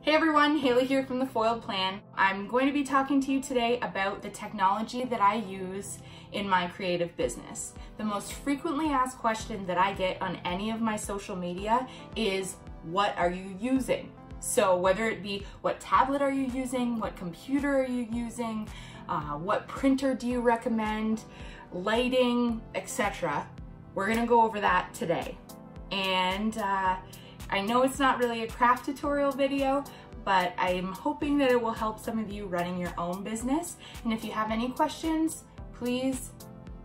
Hey everyone, Haley here from The Foiled Plan. I'm going to be talking to you today about the technology that I use in my creative business. The most frequently asked question that I get on any of my social media is, what are you using? So whether it be what tablet are you using, what computer are you using, what printer do you recommend, lighting, etc. We're gonna go over that today. And I know it's not really a craft tutorial video, but I'm hoping that it will help some of you running your own business. And if you have any questions, please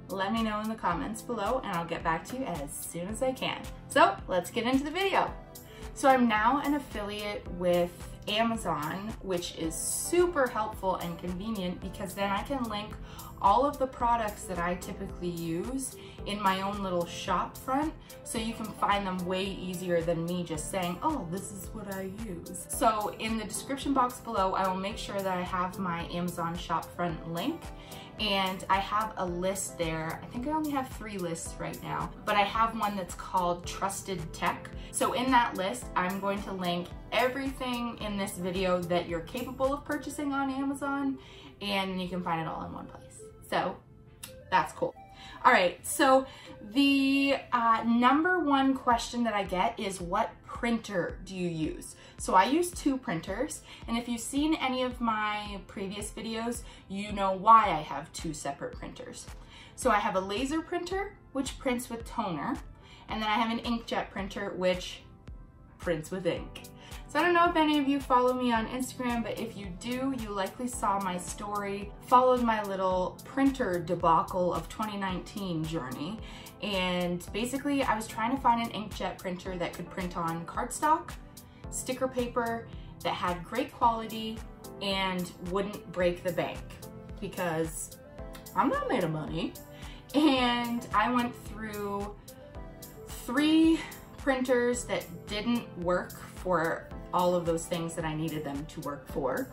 let me know in the comments below and I'll get back to you as soon as I can. So let's get into the video. So I'm now an affiliate with Amazon, which is super helpful and convenient because then I can link all of the products that I typically use in my own little shop front, so you can find them way easier than me just saying, oh, this is what I use. So in the description box below, I will make sure that I have my Amazon shop front link, and I have a list there. I think I only have 3 lists right now, but I have one that's called Trusted Tech. So in that list, I'm going to link everything in this video that you're capable of purchasing on Amazon, and you can find it all in one place. So that's cool. All right, so the number one question that I get is, what printer do you use? So I use 2 printers, and if you've seen any of my previous videos, you know why I have 2 separate printers. So I have a laser printer, which prints with toner, and then I have an inkjet printer, which prints with ink. So I don't know if any of you follow me on Instagram, but if you do, you likely saw my story, followed my little printer debacle of 2019 journey. And basically I was trying to find an inkjet printer that could print on cardstock, sticker paper, that had great quality and wouldn't break the bank, because I'm not made of money. And I went through 3 printers that didn't work for all of those things that I needed them to work for.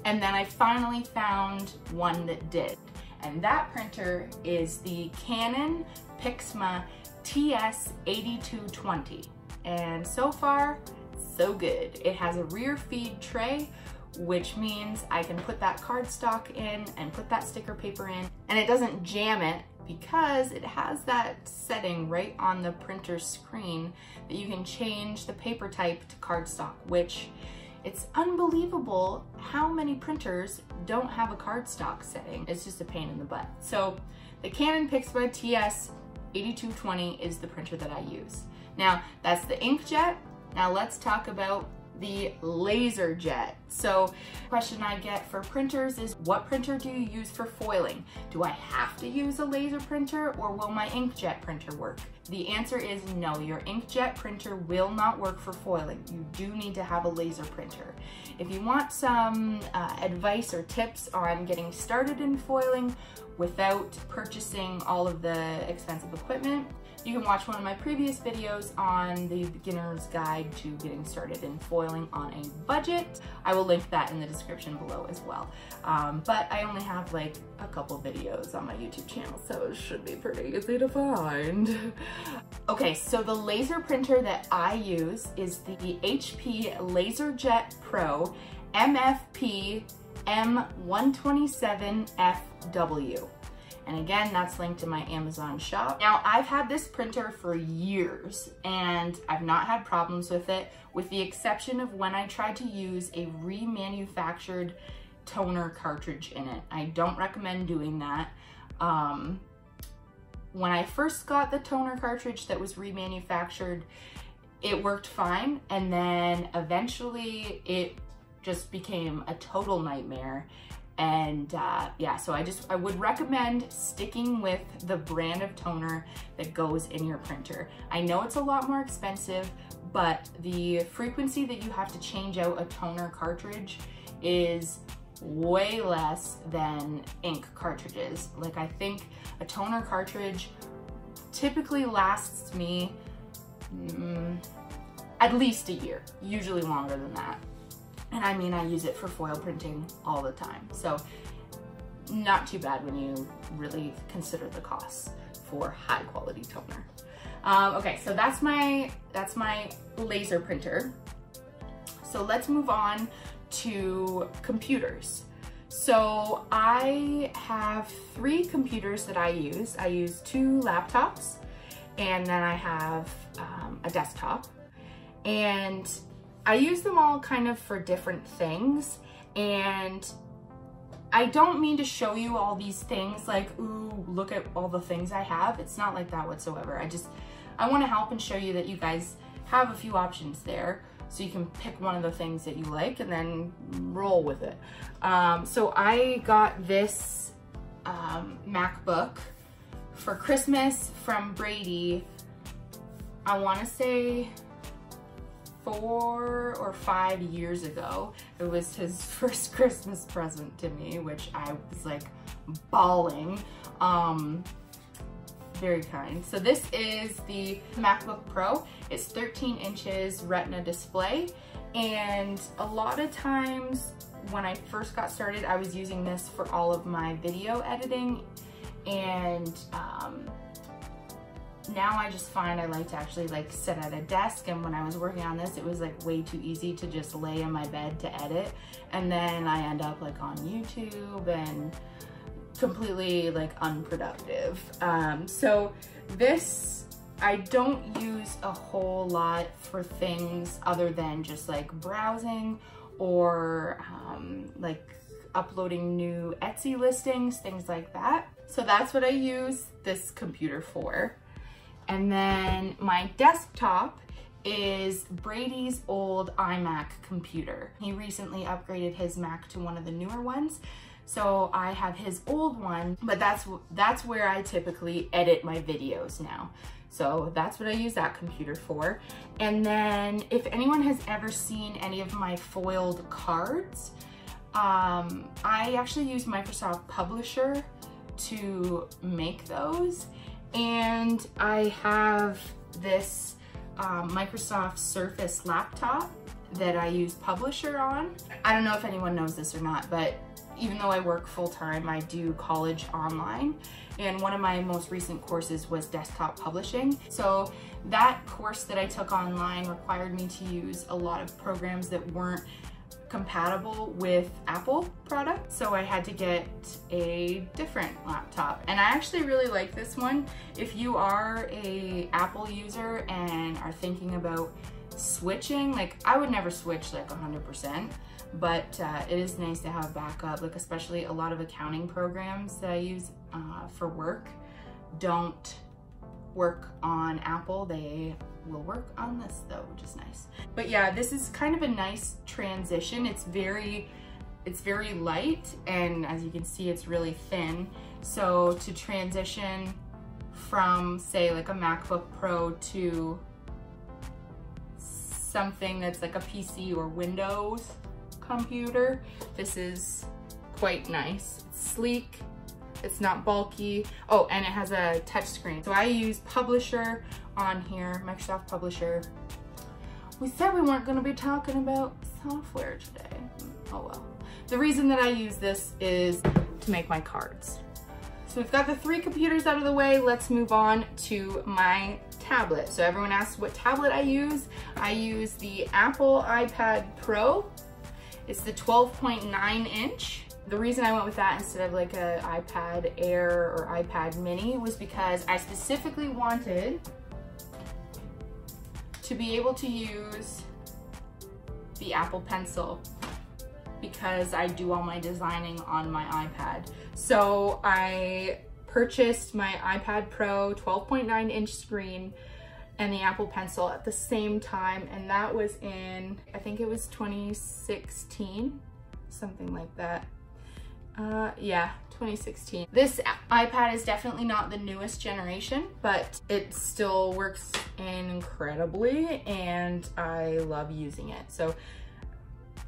And then I finally found one that did. And that printer is the Canon Pixma TS8220. And so far, so good. It has a rear feed tray, which means I can put that cardstock in and put that sticker paper in, and it doesn't jam it because it has that setting right on the printer screen that you can change the paper type to cardstock, which it's unbelievable how many printers don't have a cardstock setting. It's just a pain in the butt. So the Canon Pixma TS8220 is the printer that I use. Now that's the inkjet. Now let's talk about the Laserjet. So the question I get for printers is, what printer do you use for foiling? Do I have to use a laser printer, or will my inkjet printer work? The answer is no, your inkjet printer will not work for foiling. You do need to have a laser printer. If you want some advice or tips on getting started in foiling without purchasing all of the expensive equipment, you can watch one of my previous videos on the beginner's guide to getting started in foiling on a budget. I will link that in the description below as well. But I only have like a couple videos on my YouTube channel, so it should be pretty easy to find. Okay, so the laser printer that I use is the HP Laserjet Pro MFP M127FW. And again, that's linked in my Amazon shop. Now, I've had this printer for years and I've not had problems with it, with the exception of when I tried to use a remanufactured toner cartridge in it. I don't recommend doing that. When I first got the toner cartridge that was remanufactured, it worked fine. And then eventually it just became a total nightmare. And yeah, so I would recommend sticking with the brand of toner that goes in your printer. I know it's a lot more expensive, but the frequency that you have to change out a toner cartridge is way less than ink cartridges. Like, I think a toner cartridge typically lasts me at least a year, usually longer than that. And I mean, I use it for foil printing all the time. So not too bad when you really consider the costs for high quality toner. Okay, so that's my laser printer. So let's move on to computers. So I have 3 computers that I use. I use 2 laptops, and then I have a desktop. And I use them all kind of for different things. And I don't mean to show you all these things like, ooh, look at all the things I have. It's not like that whatsoever. I want to help and show you that you guys have a few options there, so you can pick one of the things that you like and then roll with it. So I got this MacBook for Christmas from Brady, I want to say 4 or 5 years ago. It was his first Christmas present to me, which I was like bawling. Very kind. So this is the MacBook Pro. It's 13 inches Retina display, and a lot of times when I first got started, I was using this for all of my video editing, and now I just find I like to actually like sit at a desk, and when I was working on this, it was like way too easy to just lay in my bed to edit, and then I end up like on YouTube and completely like unproductive. So this, I don't use a whole lot for things other than just like browsing or like uploading new Etsy listings, things like that. So that's what I use this computer for. And then my desktop is Brady's old iMac computer. He recently upgraded his Mac to one of the newer ones. So I have his old one, but that's where I typically edit my videos now. So that's what I use that computer for. And then if anyone has ever seen any of my foiled cards, I actually use Microsoft Publisher to make those. And I have this Microsoft Surface laptop that I use Publisher on. I don't know if anyone knows this or not, but even though I work full-time, I do college online, and one of my most recent courses was desktop publishing. So that course that I took online required me to use a lot of programs that weren't compatible with Apple products, so I had to get a different laptop, and I actually really like this one. If you are a Apple user and are thinking about switching, like I would never switch like 100%, but it is nice to have backup, like especially a lot of accounting programs that I use for work don't work on Apple. They will work on this though, which is nice. But yeah, this is kind of a nice transition. It's very light, and as you can see, it's really thin. So to transition from say like a MacBook Pro to something that's like a PC or Windows computer, this is quite nice. It's sleek, it's not bulky. Oh, and it has a touch screen. So I use Publisher on here, Microsoft Publisher. We said we weren't gonna be talking about software today. Oh well. The reason that I use this is to make my cards. So we've got the 3 computers out of the way. Let's move on to my tablet. So everyone asks what tablet I use. I use the Apple iPad Pro. It's the 12.9 inch. The reason I went with that instead of like a iPad Air or iPad Mini was because I specifically wanted to be able to use the Apple Pencil because I do all my designing on my iPad. So I purchased my iPad Pro 12.9 inch screen and the Apple Pencil at the same time, and that was in, I think it was 2016, something like that. Yeah, 2016. This iPad is definitely not the newest generation, but it still works incredibly, and I love using it. So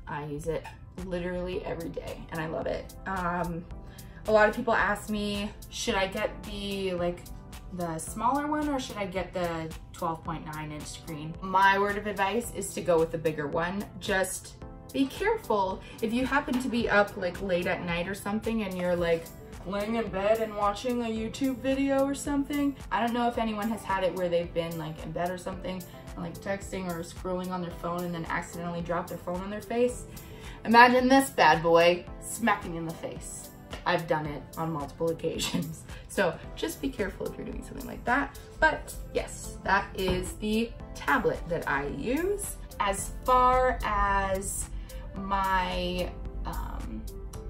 I use it literally every day, and I love it. A lot of people ask me, should I get the smaller one or should I get the 12.9 inch screen? My word of advice is to go with the bigger one. Just be careful if you happen to be up like late at night or something and you're like laying in bed and watching a YouTube video or something. I don't know if anyone has had it where they've been like in bed or something like texting or scrolling on their phone and then accidentally drop their phone on their face. Imagine this bad boy smacking in the face. I've done it on multiple occasions. So just be careful if you're doing something like that. But yes, that is the tablet that I use. As far as my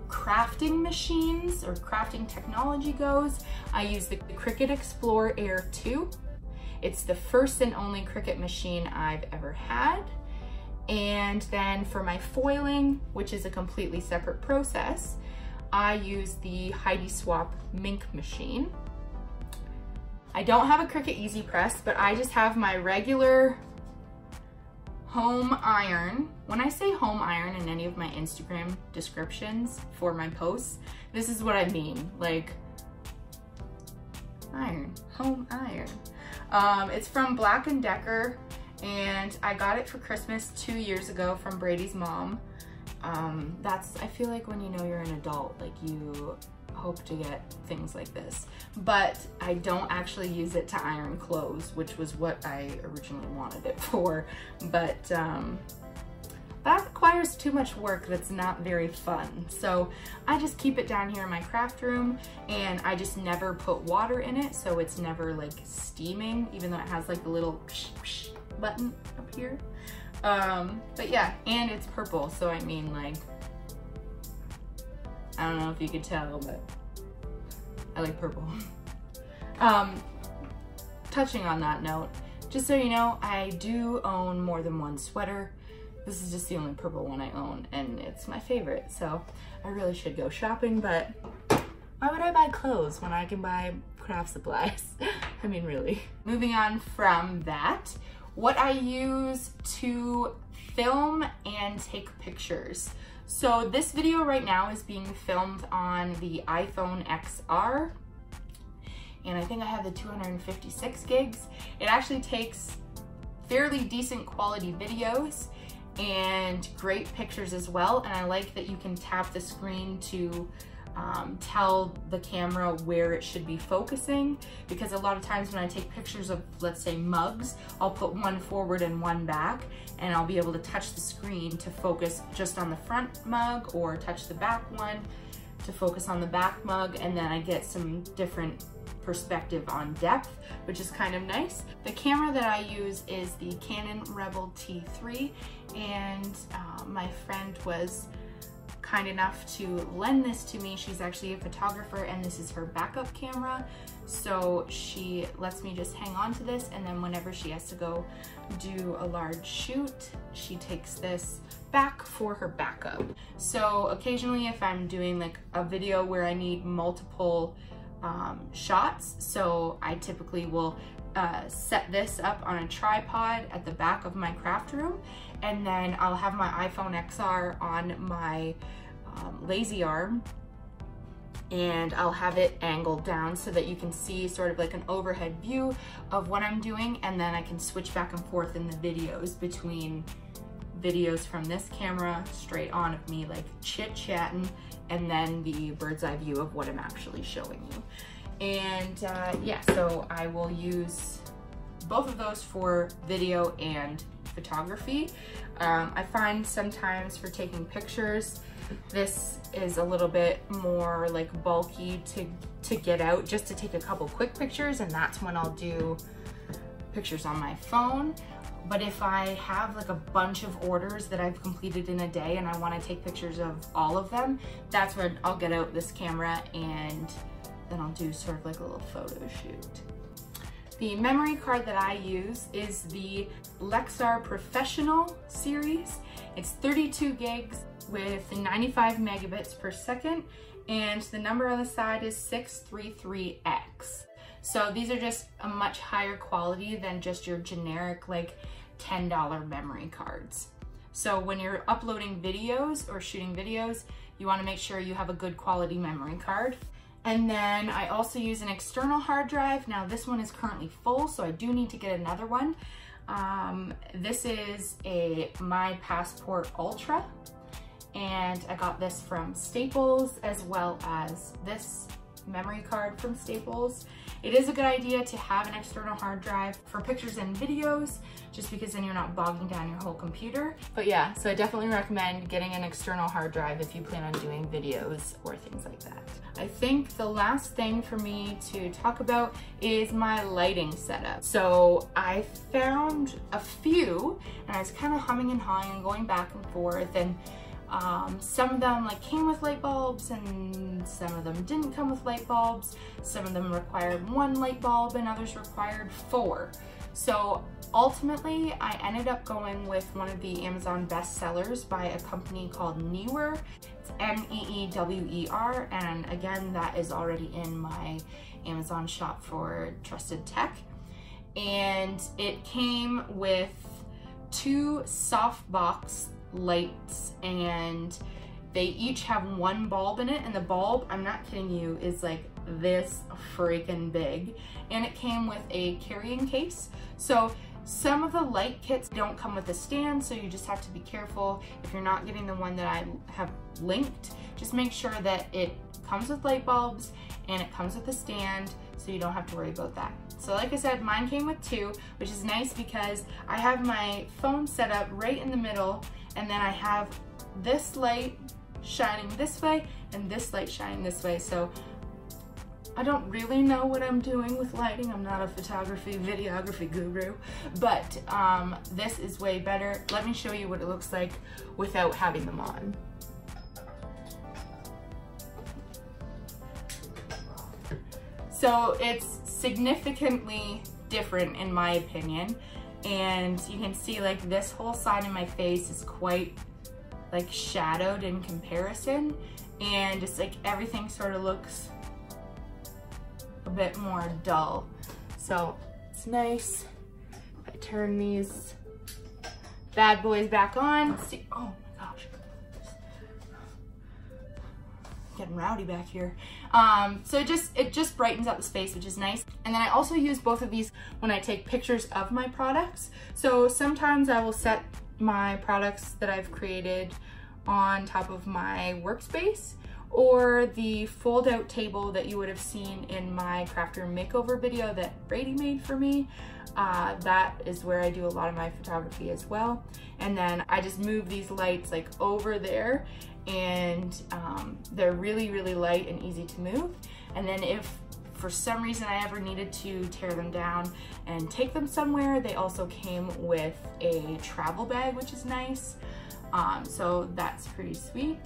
crafting machines or crafting technology goes, I use the Cricut Explore Air 2. It's the first and only Cricut machine I've ever had. And then for my foiling, which is a completely separate process, I use the Heidi Swap Minc machine. I don't have a Cricut Easy Press, but I just have my regular home iron. When I say home iron in any of my Instagram descriptions for my posts, this is what I mean, like iron, home iron. It's from Black & Decker, and I got it for Christmas 2 years ago from Brady's mom. I feel like when you know you're an adult, like you hope to get things like this. But I don't actually use it to iron clothes, which was what I originally wanted it for. But that requires too much work that's not very fun. So I just keep it down here in my craft room, and I just never put water in it, so it's never like steaming, even though it has like the little button up here. But yeah, and it's purple, so I mean, like, I don't know if you could tell, but I like purple. Touching on that note, just so you know, I do own more than one sweater. This is just the only purple one I own, and it's my favorite, so I really should go shopping, but why would I buy clothes when I can buy craft supplies? I mean, really. Moving on from that, what I use to film and take pictures. So this video right now is being filmed on the iPhone XR, and I think I have the 256 gigs. It actually takes fairly decent quality videos and great pictures as well, and I like that you can tap the screen to tell the camera where it should be focusing, because a lot of times when I take pictures of, let's say, mugs, I'll put one forward and one back, and I'll be able to touch the screen to focus just on the front mug, or touch the back one to focus on the back mug, and then I get some different perspective on depth, which is kind of nice. The camera that I use is the Canon Rebel T3, and my friend was kind enough to lend this to me. She's actually a photographer, and this is her backup camera, so she lets me just hang on to this, and then whenever she has to go do a large shoot, she takes this back for her backup. So occasionally, if I'm doing like a video where I need multiple shots, so I typically will set this up on a tripod at the back of my craft room, and then I'll have my iPhone XR on my lazy arm, and I'll have it angled down so that you can see sort of like an overhead view of what I'm doing, and then I can switch back and forth in the videos between videos from this camera straight on of me like chit-chatting, and then the bird's eye view of what I'm actually showing you. And yeah, so I will use both of those for video and photography. I find sometimes for taking pictures, this is a little bit more like bulky to get out just to take a couple quick pictures, and that's when I'll do pictures on my phone. But if I have like a bunch of orders that I've completed in a day and I want to take pictures of all of them, that's when I'll get out this camera, and then I'll do sort of like a little photo shoot. The memory card that I use is the Lexar Professional series. It's 32 gigs with 95 megabits per second, and the number on the side is 633X. So these are just a much higher quality than just your generic like $10 memory cards. So when you're uploading videos or shooting videos, you want to make sure you have a good quality memory card. And then I also use an external hard drive. Now this one is currently full, so I do need to get another one. This is a My Passport Ultra, and I got this from Staples, as well as this memory card from Staples. It is a good idea to have an external hard drive for pictures and videos, just because then you're not bogging down your whole computer. But yeah, so I definitely recommend getting an external hard drive if you plan on doing videos or things like that. I think the last thing for me to talk about is my lighting setup. So I found a few, and I was kind of humming and hawing and going back and forth, and some of them like came with light bulbs and some of them didn't come with light bulbs. Some of them required 1 light bulb and others required 4. So ultimately I ended up going with one of the Amazon bestsellers by a company called Neewer. It's Neewer, and again, that is already in my Amazon shop for trusted tech. And it came with 2 Softbox lights, and they each have 1 bulb in it, and the bulb, I'm not kidding you, is like this freaking big. And it came with a carrying case. So some of the light kits don't come with a stand, so you just have to be careful. If you're not getting the one that I have linked, just make sure that it comes with light bulbs and it comes with a stand, so you don't have to worry about that. So like I said, mine came with 2, which is nice because I have my phone set up right in the middle, and then I have this light shining this way and this light shining this way. So I don't really know what I'm doing with lighting. I'm not a photography, videography guru, but this is way better. Let me show you what it looks like without having them on. So it's significantly different in my opinion. And you can see like this whole side of my face is quite like shadowed in comparison. And it's like everything sort of looks a bit more dull. So it's nice. If I turn these bad boys back on, see, oh my gosh, getting rowdy back here. So it just brightens up the space, which is nice. And then I also use both of these when I take pictures of my products. So sometimes I will set my products that I've created on top of my workspace, or the fold out table that you would have seen in my craft room makeover video that Brady made for me. That is where I do a lot of my photography as well. And then I just move these lights like over there, and they're really, really light and easy to move. And then if for some reason I ever needed to tear them down and take them somewhere, they also came with a travel bag, which is nice. So that's pretty sweet.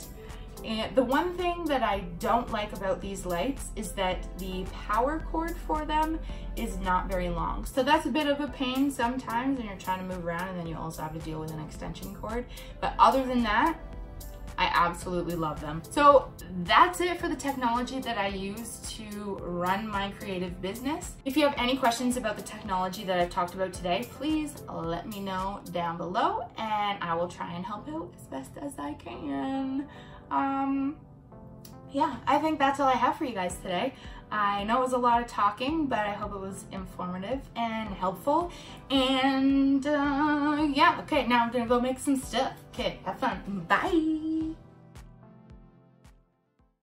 And the one thing that I don't like about these lights is that the power cord for them is not very long. So that's a bit of a pain sometimes when you're trying to move around, and then you also have to deal with an extension cord. But other than that, I absolutely love them. So that's it for the technology that I use to run my creative business. If you have any questions about the technology that I've talked about today, please let me know down below, and I will try and help out as best as I can. Yeah, I think that's all I have for you guys today. I know it was a lot of talking, but I hope it was informative and helpful. And yeah, okay, now I'm gonna go make some stuff. Okay, have fun. Bye.